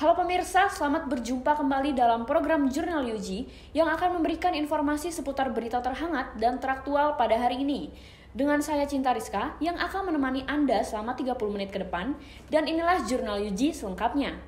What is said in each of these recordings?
Halo pemirsa, selamat berjumpa kembali dalam program Jurnal Yuji yang akan memberikan informasi seputar berita terhangat dan teraktual pada hari ini. Dengan saya Cinta Rizka yang akan menemani Anda selama 30 menit ke depan, dan inilah Jurnal Yuji selengkapnya.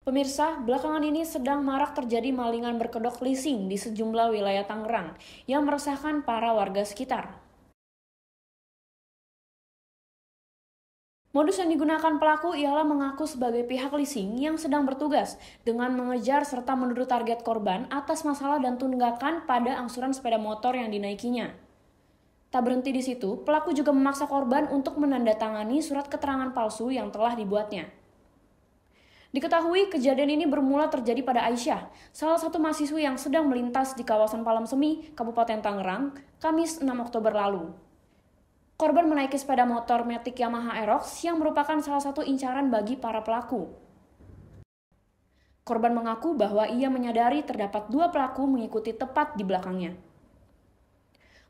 Pemirsa, belakangan ini sedang marak terjadi malingan berkedok leasing di sejumlah wilayah Tangerang yang meresahkan para warga sekitar. Modus yang digunakan pelaku ialah mengaku sebagai pihak leasing yang sedang bertugas dengan mengejar serta menuduh target korban atas masalah dan tunggakan pada angsuran sepeda motor yang dinaikinya. Tak berhenti di situ, pelaku juga memaksa korban untuk menandatangani surat keterangan palsu yang telah dibuatnya. Diketahui kejadian ini bermula terjadi pada Aisyah, salah satu mahasiswa yang sedang melintas di kawasan Palam Semi, Kabupaten Tangerang, Kamis 6 Oktober lalu. Korban menaiki sepeda motor Matic Yamaha Aerox yang merupakan salah satu incaran bagi para pelaku. Korban mengaku bahwa ia menyadari terdapat dua pelaku mengikuti tepat di belakangnya.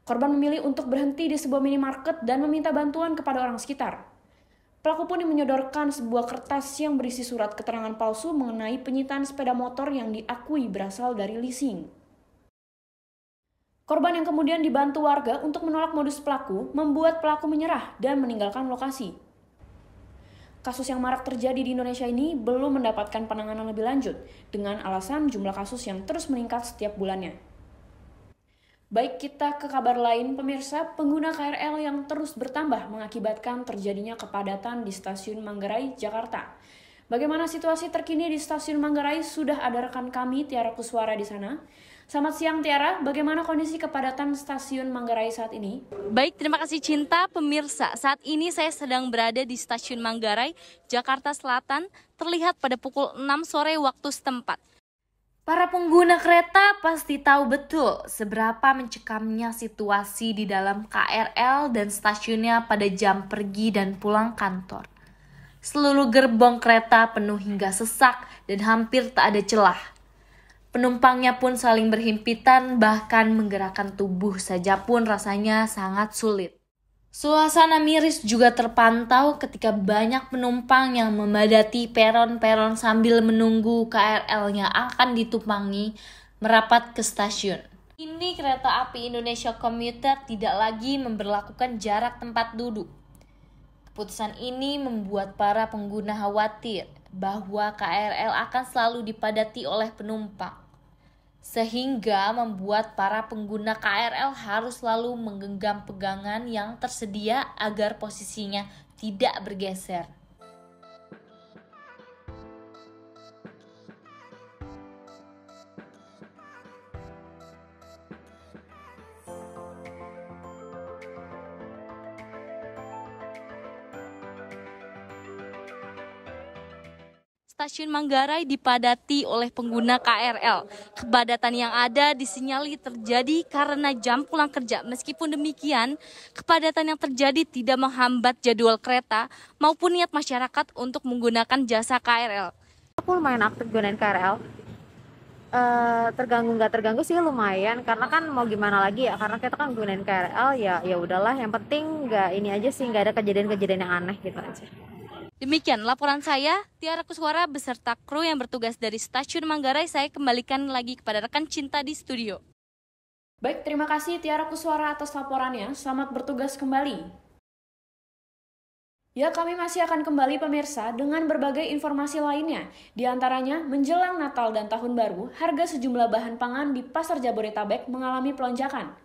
Korban memilih untuk berhenti di sebuah minimarket dan meminta bantuan kepada orang sekitar. Pelaku pun menyodorkan sebuah kertas yang berisi surat keterangan palsu mengenai penyitaan sepeda motor yang diakui berasal dari leasing. Korban yang kemudian dibantu warga untuk menolak modus pelaku membuat pelaku menyerah dan meninggalkan lokasi. Kasus yang marak terjadi di Indonesia ini belum mendapatkan penanganan lebih lanjut dengan alasan jumlah kasus yang terus meningkat setiap bulannya. Baik, kita ke kabar lain pemirsa, pengguna KRL yang terus bertambah mengakibatkan terjadinya kepadatan di Stasiun Manggarai, Jakarta. Bagaimana situasi terkini di Stasiun Manggarai? Sudah ada rekan kami, Tiara Kuswara di sana. Selamat siang Tiara, bagaimana kondisi kepadatan Stasiun Manggarai saat ini? Baik, terima kasih Cinta. Pemirsa, saat ini saya sedang berada di Stasiun Manggarai, Jakarta Selatan, terlihat pada pukul 6 sore waktu setempat. Para pengguna kereta pasti tahu betul seberapa mencekamnya situasi di dalam KRL dan stasiunnya pada jam pergi dan pulang kantor. Seluruh gerbong kereta penuh hingga sesak dan hampir tak ada celah. Penumpangnya pun saling berhimpitan, bahkan menggerakkan tubuh saja pun rasanya sangat sulit. Suasana miris juga terpantau ketika banyak penumpang yang memadati peron-peron sambil menunggu KRL-nya akan ditumpangi merapat ke stasiun. Kini kereta api Indonesia Komuter tidak lagi memberlakukan jarak tempat duduk. Keputusan ini membuat para pengguna khawatir bahwa KRL akan selalu dipadati oleh penumpang, sehingga membuat para pengguna KRL harus selalu menggenggam pegangan yang tersedia agar posisinya tidak bergeser. Stasiun Manggarai dipadati oleh pengguna KRL. Kepadatan yang ada disinyalir terjadi karena jam pulang kerja. Meskipun demikian, kepadatan yang terjadi tidak menghambat jadwal kereta maupun niat masyarakat untuk menggunakan jasa KRL. Aku lumayan aktif gunain KRL. Terganggu nggak terganggu sih lumayan, karena kan mau gimana lagi ya, karena kita kan gunain KRL ya udahlah, yang penting nggak ini aja sih, nggak ada kejadian-kejadian yang aneh gitu aja. Demikian laporan saya, Tiara Kuswara beserta kru yang bertugas dari Stasiun Manggarai. Saya kembalikan lagi kepada rekan Cinta di studio. Baik, terima kasih Tiara Kuswara atas laporannya. Selamat bertugas kembali. Ya, kami masih akan kembali pemirsa dengan berbagai informasi lainnya. Di antaranya, menjelang Natal dan Tahun Baru, harga sejumlah bahan pangan di Pasar Jabodetabek mengalami pelonjakan.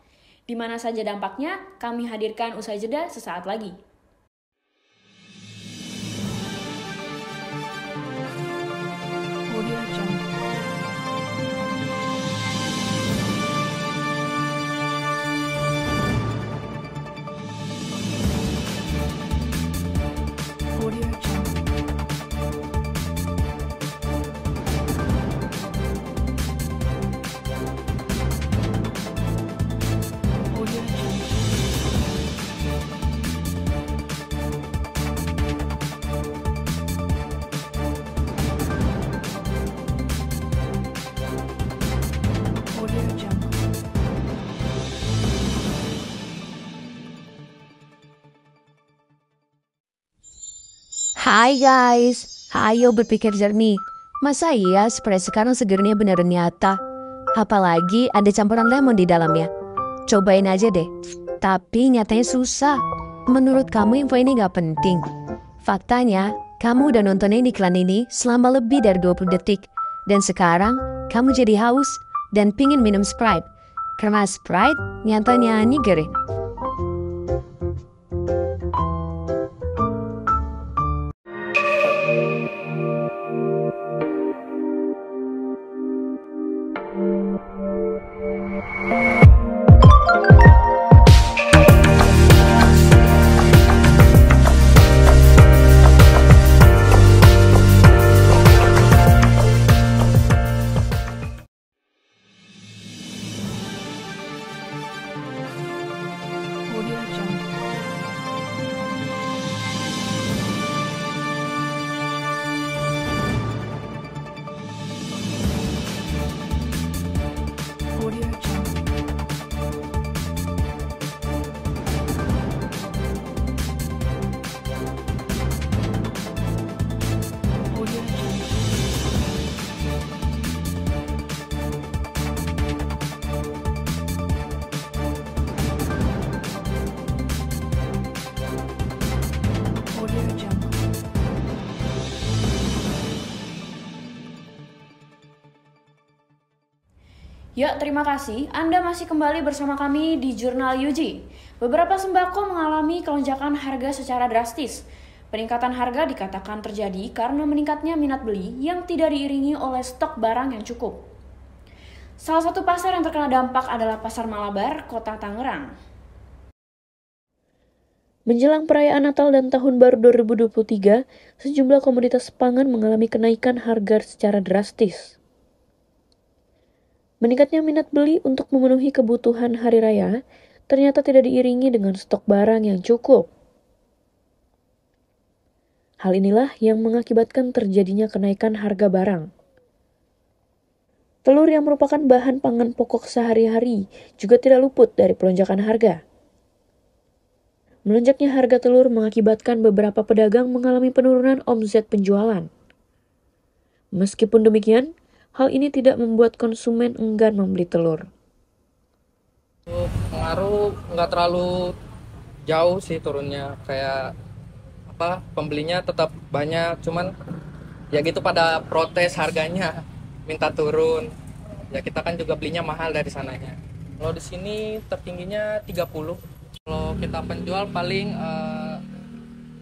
Di mana saja dampaknya, kami hadirkan usai jeda sesaat lagi. Hai guys, ayo berpikir jernih. Masa iya Sprite sekarang segernya beneran nyata? Apalagi ada campuran lemon di dalamnya. Cobain aja deh. Tapi nyatanya susah. Menurut kamu info ini gak penting? Faktanya, kamu udah nontonin iklan ini selama lebih dari 20 detik. Dan sekarang, kamu jadi haus dan pingin minum Sprite. Karena Sprite nyatanya nigeri. Ya, terima kasih. Anda masih kembali bersama kami di Jurnal UJ. Beberapa sembako mengalami kelonjakan harga secara drastis. Peningkatan harga dikatakan terjadi karena meningkatnya minat beli yang tidak diiringi oleh stok barang yang cukup. Salah satu pasar yang terkena dampak adalah Pasar Malabar, Kota Tangerang. Menjelang perayaan Natal dan Tahun Baru 2023, sejumlah komoditas pangan mengalami kenaikan harga secara drastis. Meningkatnya minat beli untuk memenuhi kebutuhan hari raya ternyata tidak diiringi dengan stok barang yang cukup. Hal inilah yang mengakibatkan terjadinya kenaikan harga barang. Telur yang merupakan bahan pangan pokok sehari-hari juga tidak luput dari pelonjakan harga. Melonjaknya harga telur mengakibatkan beberapa pedagang mengalami penurunan omset penjualan. Meskipun demikian, hal ini tidak membuat konsumen enggan membeli telur. Pengaruh nggak terlalu jauh sih turunnya, kayak pembelinya tetap banyak, cuman ya gitu pada protes harganya, minta turun. Ya kita kan juga belinya mahal dari sananya. Kalau di sini tertingginya 30. Kalau kita penjual paling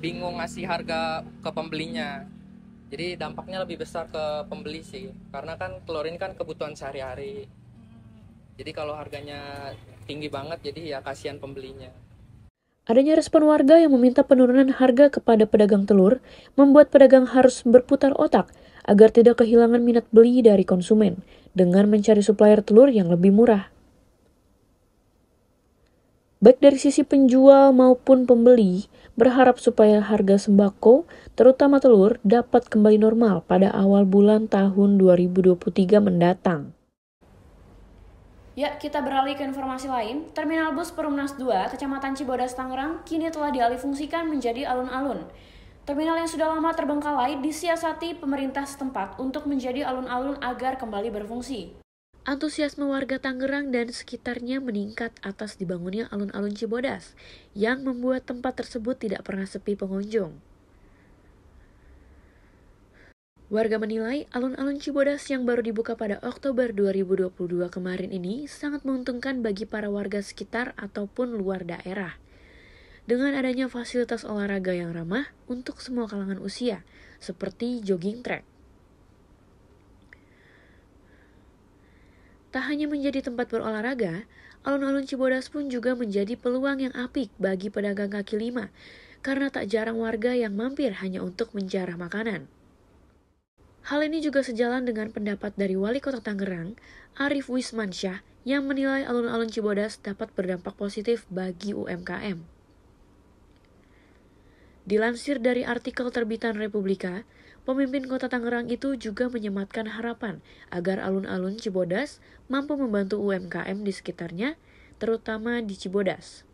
bingung ngasih harga ke pembelinya. Jadi dampaknya lebih besar ke pembeli sih, karena kan telur ini kan kebutuhan sehari-hari. Jadi kalau harganya tinggi banget, jadi ya kasihan pembelinya. Adanya respon warga yang meminta penurunan harga kepada pedagang telur membuat pedagang harus berputar otak agar tidak kehilangan minat beli dari konsumen dengan mencari supplier telur yang lebih murah. Baik dari sisi penjual maupun pembeli, berharap supaya harga sembako, terutama telur, dapat kembali normal pada awal bulan tahun 2023 mendatang. Ya, kita beralih ke informasi lain. Terminal bus Perumnas 2, Kecamatan Cibodas, Tangerang, kini telah dialihfungsikan menjadi alun-alun. Terminal yang sudah lama terbengkalai disiasati pemerintah setempat untuk menjadi alun-alun agar kembali berfungsi. Antusiasme warga Tangerang dan sekitarnya meningkat atas dibangunnya alun-alun Cibodas, yang membuat tempat tersebut tidak pernah sepi pengunjung. Warga menilai alun-alun Cibodas yang baru dibuka pada Oktober 2022 kemarin ini sangat menguntungkan bagi para warga sekitar ataupun luar daerah. Dengan adanya fasilitas olahraga yang ramah untuk semua kalangan usia, seperti jogging track. Tak hanya menjadi tempat berolahraga, alun-alun Cibodas pun juga menjadi peluang yang apik bagi pedagang kaki lima, karena tak jarang warga yang mampir hanya untuk menjarah makanan. Hal ini juga sejalan dengan pendapat dari Wali Kota Tangerang, Arief Wismansyah, yang menilai alun-alun Cibodas dapat berdampak positif bagi UMKM. Dilansir dari artikel terbitan Republika, pemimpin Kota Tangerang itu juga menyematkan harapan agar alun-alun Cibodas mampu membantu UMKM di sekitarnya, terutama di Cibodas.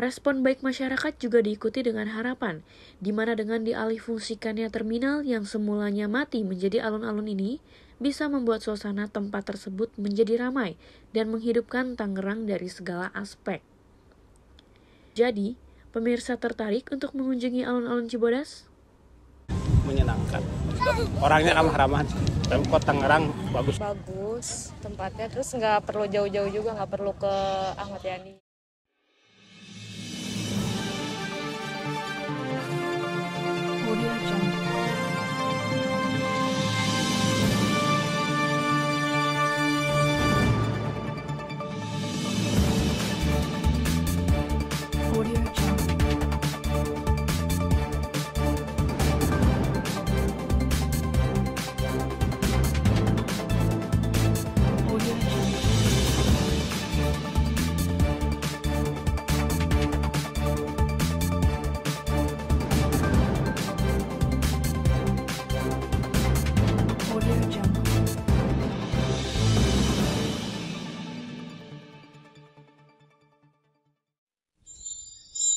Respon baik masyarakat juga diikuti dengan harapan, di mana dengan dialihfungsikannya terminal yang semulanya mati menjadi alun-alun ini, bisa membuat suasana tempat tersebut menjadi ramai dan menghidupkan Tangerang dari segala aspek. Jadi, pemirsa tertarik untuk mengunjungi alun-alun Cibodas? Menyenangkan. Orangnya ramah-ramah. Pemkot Tangerang bagus. Bagus tempatnya, terus nggak perlu jauh-jauh juga, nggak perlu ke Ahmad Yani.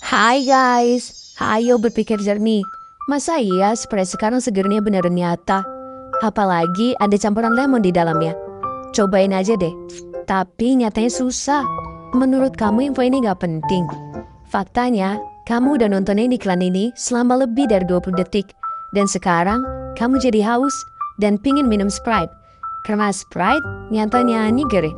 Hai guys, ayo berpikir jernih. Masa iya spray sekarang segernya beneran nyata? Apalagi ada campuran lemon di dalamnya. Cobain aja deh. Tapi nyatanya susah. Menurut kamu info ini gak penting? Faktanya, kamu udah nontonin iklan ini selama lebih dari 20 detik. Dan sekarang, kamu jadi haus dan pingin minum Sprite. Karena Sprite nyatanya nyegerin.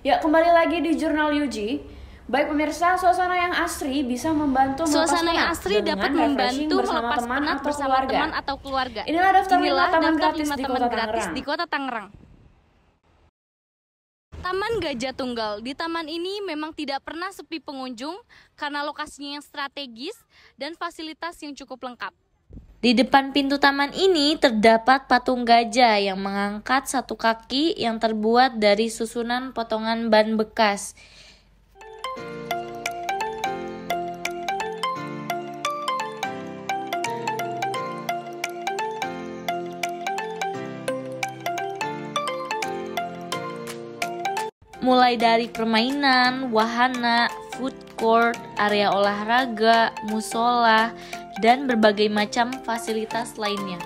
Ya, kembali lagi di Jurnal UG. Baik pemirsa, suasana yang asri bisa membantu Suasana yang asri dapat membantu melepas penat bersama teman atau keluarga. Inilah daftar 5 taman gratis di Kota Tangerang. Taman Gajah Tunggal. Di taman ini memang tidak pernah sepi pengunjung karena lokasinya yang strategis dan fasilitas yang cukup lengkap. Di depan pintu taman ini terdapat patung gajah yang mengangkat satu kaki yang terbuat dari susunan potongan ban bekas. Mulai dari permainan, wahana, food court, area olahraga, musola, dan berbagai macam fasilitas lainnya.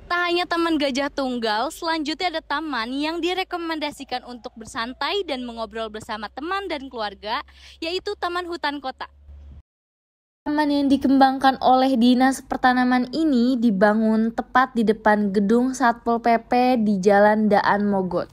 Tak hanya Taman Gajah Tunggal, selanjutnya ada taman yang direkomendasikan untuk bersantai dan mengobrol bersama teman dan keluarga, yaitu Taman Hutan Kota. Taman yang dikembangkan oleh Dinas Pertanaman ini dibangun tepat di depan gedung Satpol PP di Jalan Daan Mogot.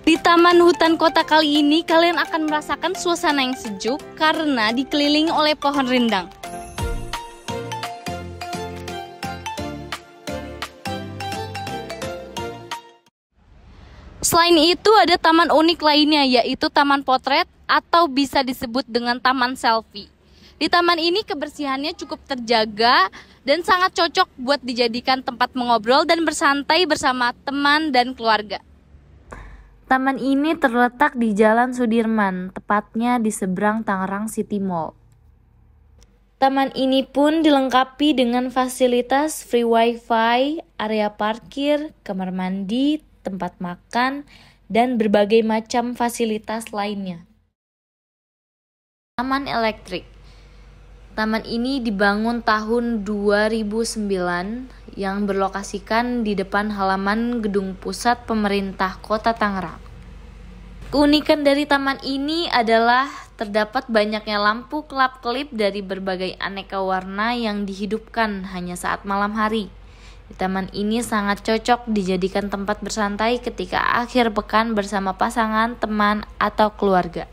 Di Taman Hutan Kota kali ini kalian akan merasakan suasana yang sejuk karena dikelilingi oleh pohon rindang. Selain itu ada taman unik lainnya, yaitu taman potret atau bisa disebut dengan taman selfie. Di taman ini kebersihannya cukup terjaga dan sangat cocok buat dijadikan tempat mengobrol dan bersantai bersama teman dan keluarga. Taman ini terletak di Jalan Sudirman, tepatnya di seberang Tangerang City Mall. Taman ini pun dilengkapi dengan fasilitas free wifi, area parkir, kamar mandi, tempat makan, dan berbagai macam fasilitas lainnya. Taman elektrik. Taman ini dibangun tahun 2009 yang berlokasikan di depan halaman gedung pusat pemerintah Kota Tangerang. Keunikan dari taman ini adalah terdapat banyaknya lampu kelap-kelip dari berbagai aneka warna yang dihidupkan hanya saat malam hari. Di taman ini sangat cocok dijadikan tempat bersantai ketika akhir pekan bersama pasangan, teman, atau keluarga.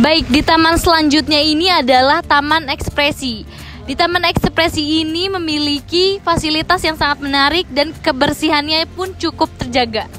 Baik, di taman selanjutnya ini adalah Taman Ekspresi. Di Taman Ekspresi ini memiliki fasilitas yang sangat menarik dan kebersihannya pun cukup terjaga.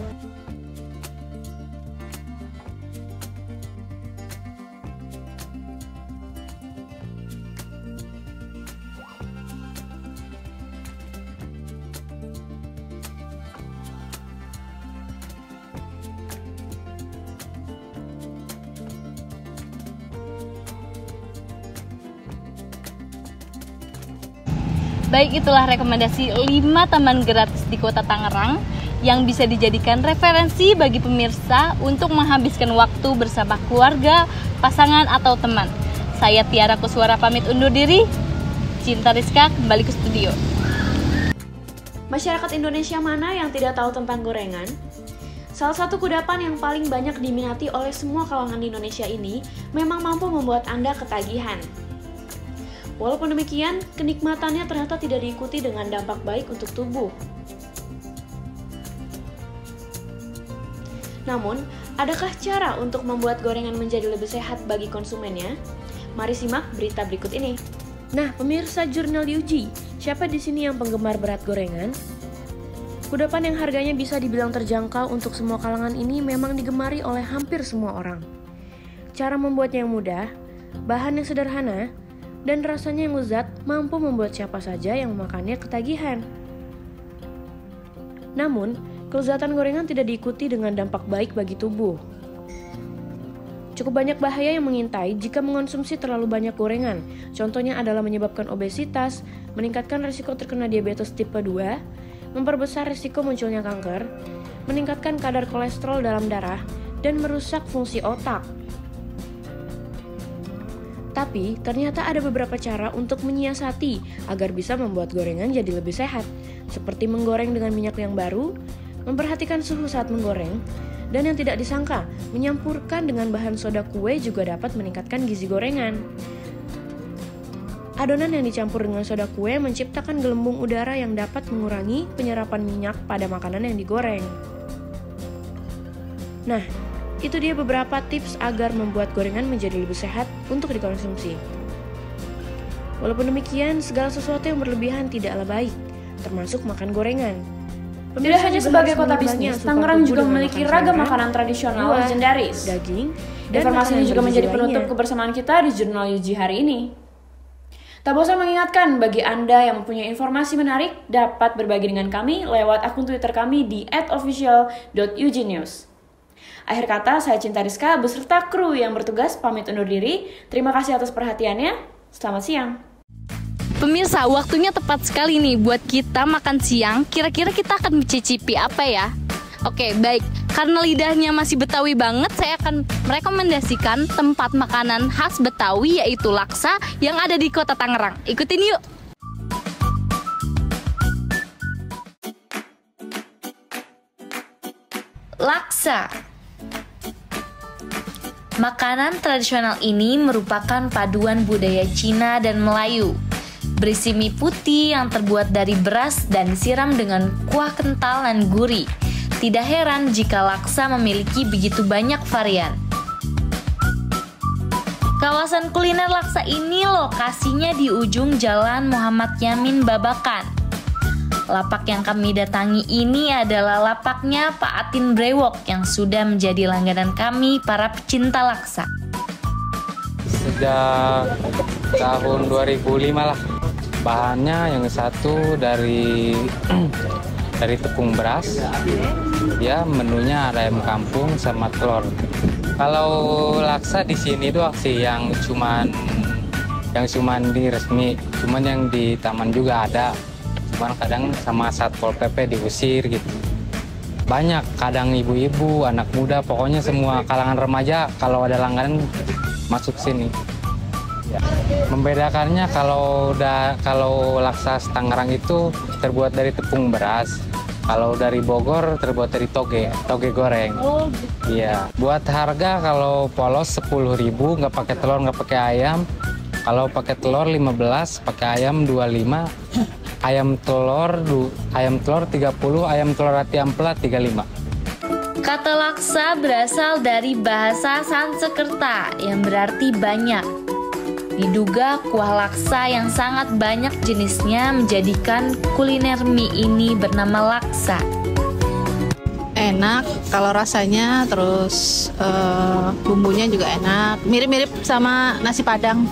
Baik, itulah rekomendasi 5 taman gratis di Kota Tangerang yang bisa dijadikan referensi bagi pemirsa untuk menghabiskan waktu bersama keluarga, pasangan, atau teman. Saya Tiara Kuswara pamit undur diri. Cinta Rizka kembali ke studio. Masyarakat Indonesia mana yang tidak tahu tentang gorengan? Salah satu kudapan yang paling banyak diminati oleh semua kalangan di Indonesia ini memang mampu membuat Anda ketagihan. Walaupun demikian, kenikmatannya ternyata tidak diikuti dengan dampak baik untuk tubuh. Namun, adakah cara untuk membuat gorengan menjadi lebih sehat bagi konsumennya? Mari simak berita berikut ini. Nah, pemirsa Jurnal UG, siapa di sini yang penggemar berat gorengan? Kudapan yang harganya bisa dibilang terjangkau untuk semua kalangan ini memang digemari oleh hampir semua orang. Cara membuatnya yang mudah, bahan yang sederhana, dan rasanya yang lezat mampu membuat siapa saja yang memakannya ketagihan. Namun, kelezatan gorengan tidak diikuti dengan dampak baik bagi tubuh. Cukup banyak bahaya yang mengintai jika mengonsumsi terlalu banyak gorengan. Contohnya adalah menyebabkan obesitas, meningkatkan risiko terkena diabetes tipe 2, memperbesar risiko munculnya kanker, meningkatkan kadar kolesterol dalam darah, dan merusak fungsi otak. Tapi, ternyata ada beberapa cara untuk menyiasati agar bisa membuat gorengan jadi lebih sehat, seperti menggoreng dengan minyak yang baru, memperhatikan suhu saat menggoreng, dan yang tidak disangka, menyampurkan dengan bahan soda kue juga dapat meningkatkan gizi gorengan. Adonan yang dicampur dengan soda kue menciptakan gelembung udara yang dapat mengurangi penyerapan minyak pada makanan yang digoreng. Nah, itu dia beberapa tips agar membuat gorengan menjadi lebih sehat untuk dikonsumsi. Walaupun demikian, segala sesuatu yang berlebihan tidaklah baik, termasuk makan gorengan. Tidak hanya sebagai kota bisnis, Tangerang juga memiliki ragam makanan tradisional legendaris. Daging, informasi ini juga menjadi penutup kebersamaan kita di Jurnal UG hari ini. Tak bosan mengingatkan, bagi Anda yang mempunyai informasi menarik, dapat berbagi dengan kami lewat akun Twitter kami di @official.ugnews. Akhir kata, saya Cinta Rizka beserta kru yang bertugas pamit undur diri. Terima kasih atas perhatiannya. Selamat siang. Pemirsa, waktunya tepat sekali nih buat kita makan siang. Kira-kira kita akan mencicipi apa ya? Oke, baik. Karena lidahnya masih Betawi banget, saya akan merekomendasikan tempat makanan khas Betawi yaitu laksa yang ada di Kota Tangerang. Ikutin yuk! Laksa. Makanan tradisional ini merupakan paduan budaya Cina dan Melayu. berisi mie putih yang terbuat dari beras dan disiram dengan kuah kental dan gurih. Tidak heran jika laksa memiliki begitu banyak varian. Kawasan kuliner laksa ini lokasinya di ujung Jalan Muhammad Yamin Babakan. Lapak yang kami datangi ini adalah lapaknya Pak Atin Brewok yang sudah menjadi langganan kami para pecinta laksa. Sejak tahun 2005 lah. Bahannya yang satu dari tepung beras. Ya, menunya ada ayam kampung sama telur. Kalau laksa di sini doang sih yang cuman di resmi, cuman yang di taman juga ada. Cuman kadang sama Satpol PP diusir gitu. Banyak, kadang ibu-ibu, anak muda, pokoknya semua kalangan remaja kalau ada langganan masuk sini. Ya. Membedakannya kalau laksa Tangerang itu terbuat dari tepung beras. Kalau dari Bogor terbuat dari toge goreng. Oh, iya. Buat harga kalau polos 10.000, nggak pakai telur, nggak pakai ayam. Kalau pakai telur 15, pakai ayam 25. Ayam telur 30, ayam telur ati ampela 35. Kata laksa berasal dari bahasa Sanskerta yang berarti banyak. Diduga kuah laksa yang sangat banyak jenisnya menjadikan kuliner mie ini bernama laksa. Enak kalau rasanya, terus bumbunya juga enak, mirip-mirip sama nasi Padang.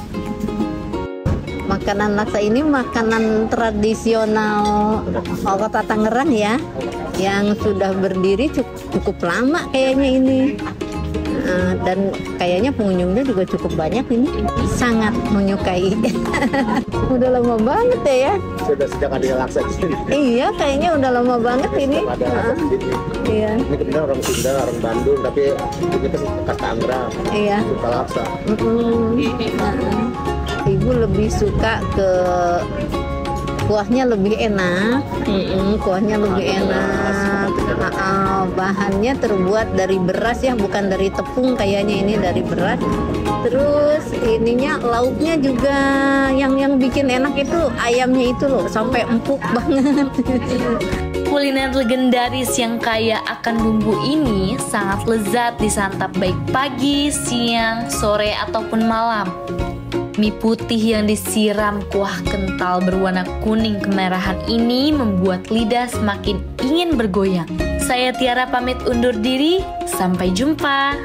Makanan laksa ini makanan tradisional Kota Tangerang ya, yang sudah berdiri cukup lama kayaknya ini. Dan kayaknya pengunjungnya juga cukup banyak ini, sangat menyukai. Udah lama banget ya. Sudah sejak ada laksa di sini. Iya, kayaknya udah lama banget ini. Iya. Ini kebetulan orang Sunda, orang Bandung, tapi ini kan khas Tangerang. Iya. Suka laksa. Ibu lebih suka ke kuahnya lebih enak, kuahnya lebih enak. Bahannya terbuat dari beras ya, bukan dari tepung kayaknya, ini dari beras. Terus ininya lauknya juga yang bikin enak itu ayamnya itu loh, sampai empuk banget. Kuliner legendaris yang kaya akan bumbu ini sangat lezat disantap baik pagi, siang, sore ataupun malam. Mie putih yang disiram kuah kental berwarna kuning kemerahan ini membuat lidah semakin ingin bergoyang. Saya Tiara pamit undur diri, sampai jumpa.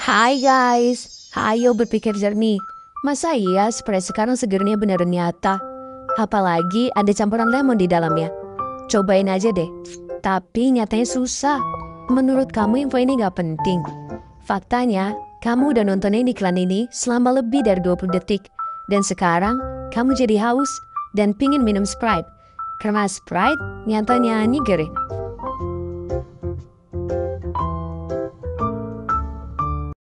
Hai guys, ayo berpikir jernih. Masa iya spray sekarang segernya beneran nyata? Apalagi ada campuran lemon di dalamnya. Cobain aja deh. Tapi nyatanya susah. Menurut kamu info ini gak penting? Faktanya, kamu udah nontonin iklan ini selama lebih dari 20 detik. Dan sekarang, kamu jadi haus dan pingin minum Sprite. Karena Sprite nyatanya nigger.